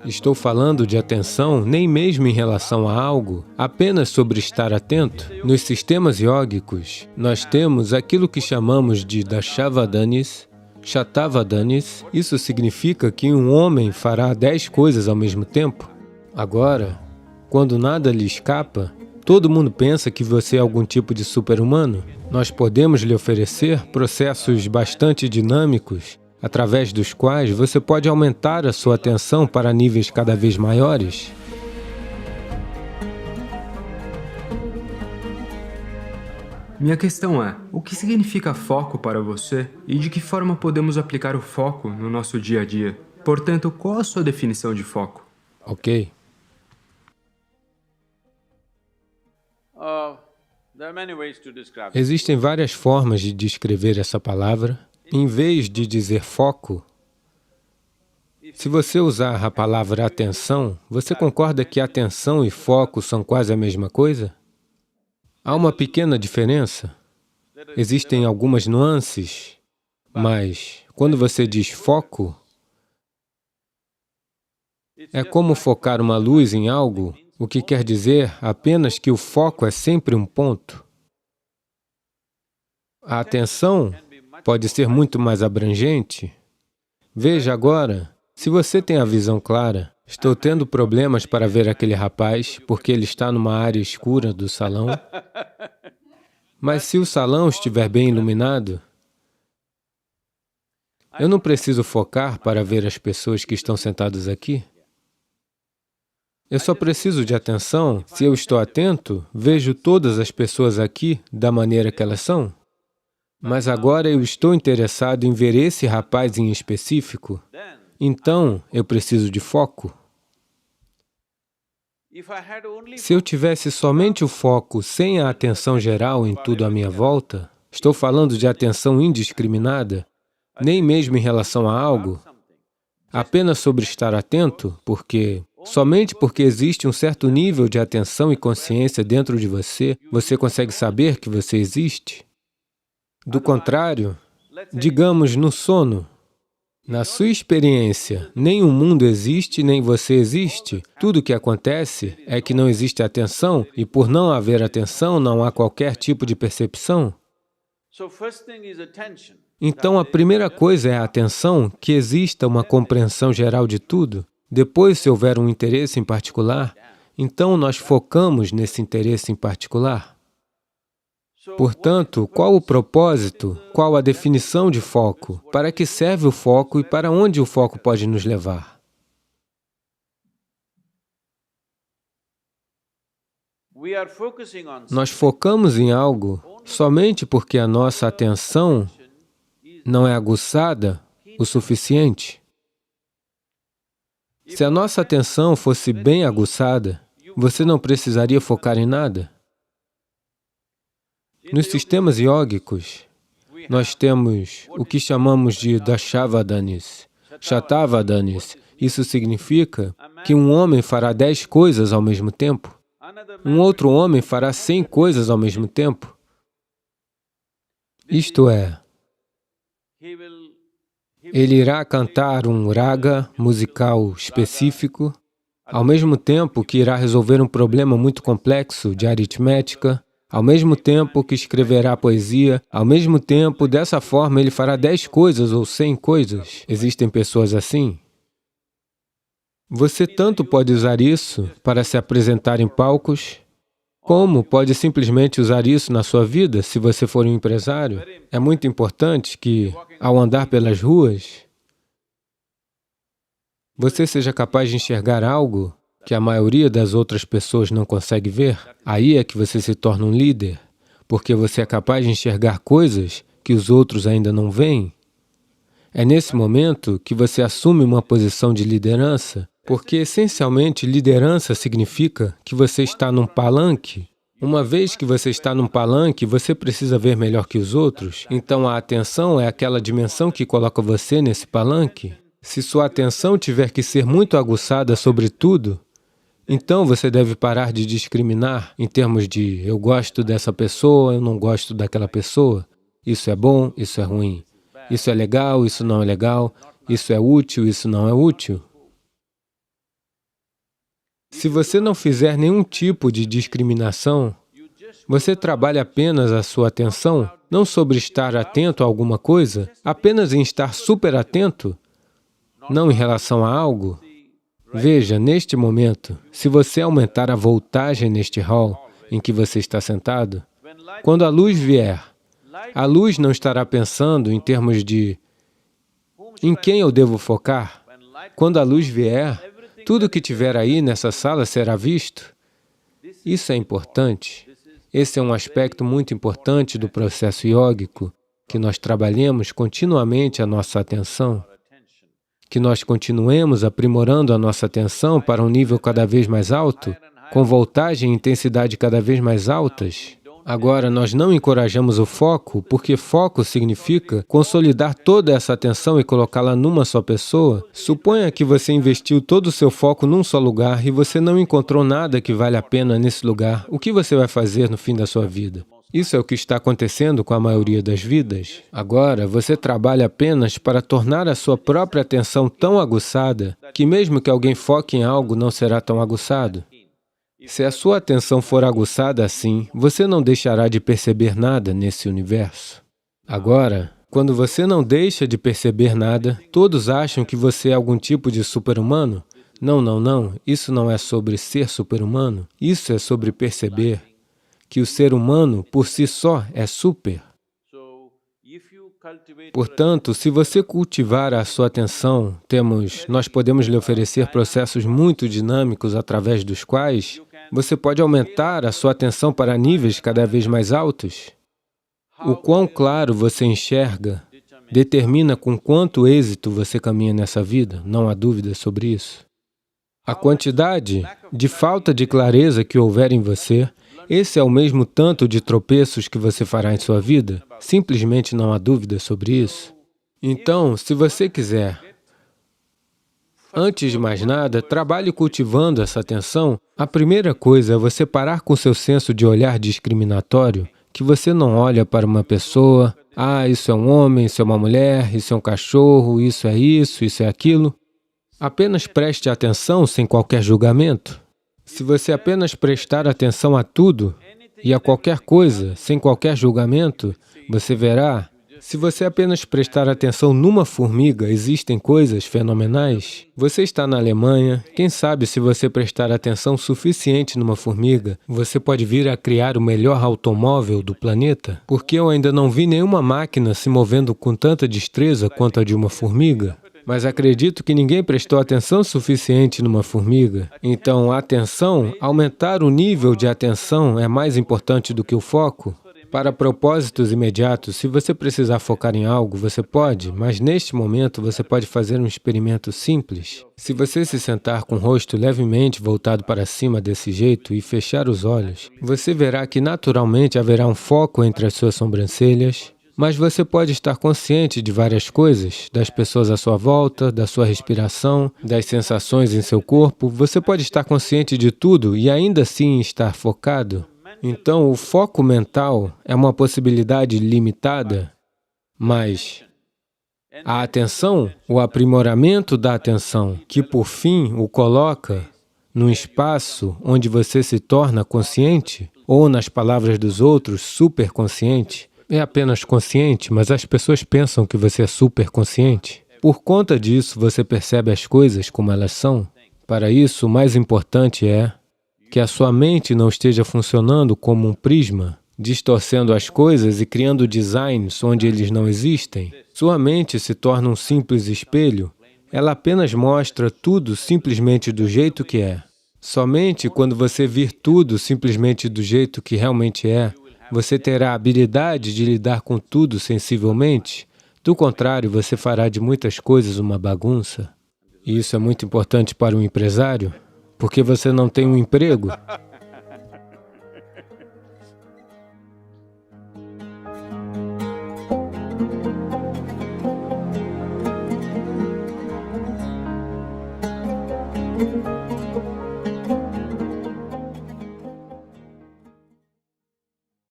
Estou falando de atenção nem mesmo em relação a algo, apenas sobre estar atento. Nos sistemas yógicos, nós temos aquilo que chamamos de Dashavadanis, Shatavadanis. Isso significa que um homem fará 10 coisas ao mesmo tempo. Agora, quando nada lhe escapa, todo mundo pensa que você é algum tipo de super-humano. Nós podemos lhe oferecer processos bastante dinâmicos, através dos quais você pode aumentar a sua atenção para níveis cada vez maiores. Minha questão é, o que significa foco para você e de que forma podemos aplicar o foco no nosso dia a dia? Portanto, qual a sua definição de foco? Ok. Existem várias formas de descrever essa palavra. Em vez de dizer foco, se você usar a palavra atenção, você concorda que atenção e foco são quase a mesma coisa? Há uma pequena diferença. Existem algumas nuances, mas quando você diz foco, é como focar uma luz em algo, o que quer dizer apenas que o foco é sempre um ponto. A atenção pode ser muito mais abrangente. Veja agora, se você tem a visão clara, estou tendo problemas para ver aquele rapaz porque ele está numa área escura do salão. Mas se o salão estiver bem iluminado, eu não preciso focar para ver as pessoas que estão sentadas aqui. Eu só preciso de atenção. Se eu estou atento, vejo todas as pessoas aqui da maneira que elas são. Mas agora eu estou interessado em ver esse rapaz em específico, então eu preciso de foco. Se eu tivesse somente o foco sem a atenção geral em tudo à minha volta, estou falando de atenção indiscriminada, nem mesmo em relação a algo, apenas sobre estar atento, somente porque existe um certo nível de atenção e consciência dentro de você, você consegue saber que você existe. Do contrário, digamos no sono, na sua experiência, nem o mundo existe, nem você existe. Tudo o que acontece é que não existe atenção, e por não haver atenção, não há qualquer tipo de percepção. Então, a primeira coisa é a atenção, que exista uma compreensão geral de tudo. Depois, se houver um interesse em particular, então nós focamos nesse interesse em particular. Portanto, qual o propósito? Qual a definição de foco? Para que serve o foco e para onde o foco pode nos levar? Nós focamos em algo somente porque a nossa atenção não é aguçada o suficiente. Se a nossa atenção fosse bem aguçada, você não precisaria focar em nada. Nos sistemas yógicos, nós temos o que chamamos de Dashavadanis, Shatavadanis. Isso significa que um homem fará 10 coisas ao mesmo tempo. Um outro homem fará 100 coisas ao mesmo tempo. Isto é, ele irá cantar um raga musical específico, ao mesmo tempo que irá resolver um problema muito complexo de aritmética, ao mesmo tempo que escreverá poesia, ao mesmo tempo, dessa forma, ele fará 10 coisas ou 100 coisas. Existem pessoas assim. Você tanto pode usar isso para se apresentar em palcos, como pode simplesmente usar isso na sua vida, se você for um empresário. É muito importante que, ao andar pelas ruas, você seja capaz de enxergar algo que a maioria das outras pessoas não consegue ver. Aí é que você se torna um líder, porque você é capaz de enxergar coisas que os outros ainda não veem. É nesse momento que você assume uma posição de liderança, porque essencialmente liderança significa que você está num palanque. Uma vez que você está num palanque, você precisa ver melhor que os outros, então a atenção é aquela dimensão que coloca você nesse palanque. Se sua atenção tiver que ser muito aguçada sobre tudo, então você deve parar de discriminar em termos de eu gosto dessa pessoa, eu não gosto daquela pessoa, isso é bom, isso é ruim, isso é legal, isso não é legal, isso é útil, isso não é útil. Se você não fizer nenhum tipo de discriminação, você trabalha apenas a sua atenção, não sobre estar atento a alguma coisa, apenas em estar super atento, não em relação a algo. Veja, neste momento, se você aumentar a voltagem neste hall em que você está sentado, quando a luz vier, a luz não estará pensando em termos de em quem eu devo focar. Quando a luz vier, tudo que tiver aí nessa sala será visto. Isso é importante. Esse é um aspecto muito importante do processo yógico, que nós trabalhemos continuamente a nossa atenção, que nós continuemos aprimorando a nossa atenção para um nível cada vez mais alto, com voltagem e intensidade cada vez mais altas. Agora, nós não encorajamos o foco, porque foco significa consolidar toda essa atenção e colocá-la numa só pessoa. Suponha que você investiu todo o seu foco num só lugar e você não encontrou nada que vale a pena nesse lugar. O que você vai fazer no fim da sua vida? Isso é o que está acontecendo com a maioria das vidas. Agora, você trabalha apenas para tornar a sua própria atenção tão aguçada que mesmo que alguém foque em algo, não será tão aguçado. Se a sua atenção for aguçada assim, você não deixará de perceber nada nesse universo. Agora, quando você não deixa de perceber nada, todos acham que você é algum tipo de super-humano. Não, não, não. Isso não é sobre ser super-humano. Isso é sobre perceber que o ser humano, por si só, é super. Portanto, se você cultivar a sua atenção, nós podemos lhe oferecer processos muito dinâmicos através dos quais você pode aumentar a sua atenção para níveis cada vez mais altos. O quão claro você enxerga determina com quanto êxito você caminha nessa vida, não há dúvida sobre isso. A quantidade de falta de clareza que houver em você, esse é o mesmo tanto de tropeços que você fará em sua vida? Simplesmente não há dúvida sobre isso. Então, se você quiser, antes de mais nada, trabalhe cultivando essa atenção. A primeira coisa é você parar com seu senso de olhar discriminatório, que você não olha para uma pessoa, isso é um homem, isso é uma mulher, isso é um cachorro, isso é aquilo. Apenas preste atenção sem qualquer julgamento. Se você apenas prestar atenção a tudo e a qualquer coisa, sem qualquer julgamento, você verá, se você apenas prestar atenção numa formiga, existem coisas fenomenais. Você está na Alemanha, quem sabe se você prestar atenção suficiente numa formiga, você pode vir a criar o melhor automóvel do planeta? Porque eu ainda não vi nenhuma máquina se movendo com tanta destreza quanto a de uma formiga. Mas acredito que ninguém prestou atenção suficiente numa formiga. Então, a atenção, aumentar o nível de atenção é mais importante do que o foco. Para propósitos imediatos, se você precisar focar em algo, você pode, mas neste momento você pode fazer um experimento simples. Se você se sentar com o rosto levemente voltado para cima desse jeito e fechar os olhos, você verá que naturalmente haverá um foco entre as suas sobrancelhas, mas você pode estar consciente de várias coisas, das pessoas à sua volta, da sua respiração, das sensações em seu corpo. Você pode estar consciente de tudo e ainda assim estar focado. Então, o foco mental é uma possibilidade limitada, mas a atenção, o aprimoramento da atenção, que por fim o coloca num espaço onde você se torna consciente, ou nas palavras dos outros, superconsciente, é apenas consciente, mas as pessoas pensam que você é superconsciente. Por conta disso, você percebe as coisas como elas são. Para isso, o mais importante é que a sua mente não esteja funcionando como um prisma, distorcendo as coisas e criando designs onde eles não existem. Sua mente se torna um simples espelho. Ela apenas mostra tudo simplesmente do jeito que é. Somente quando você vir tudo simplesmente do jeito que realmente é, você terá a habilidade de lidar com tudo sensivelmente. Do contrário, você fará de muitas coisas uma bagunça. E isso é muito importante para um empresário, porque você não tem um emprego.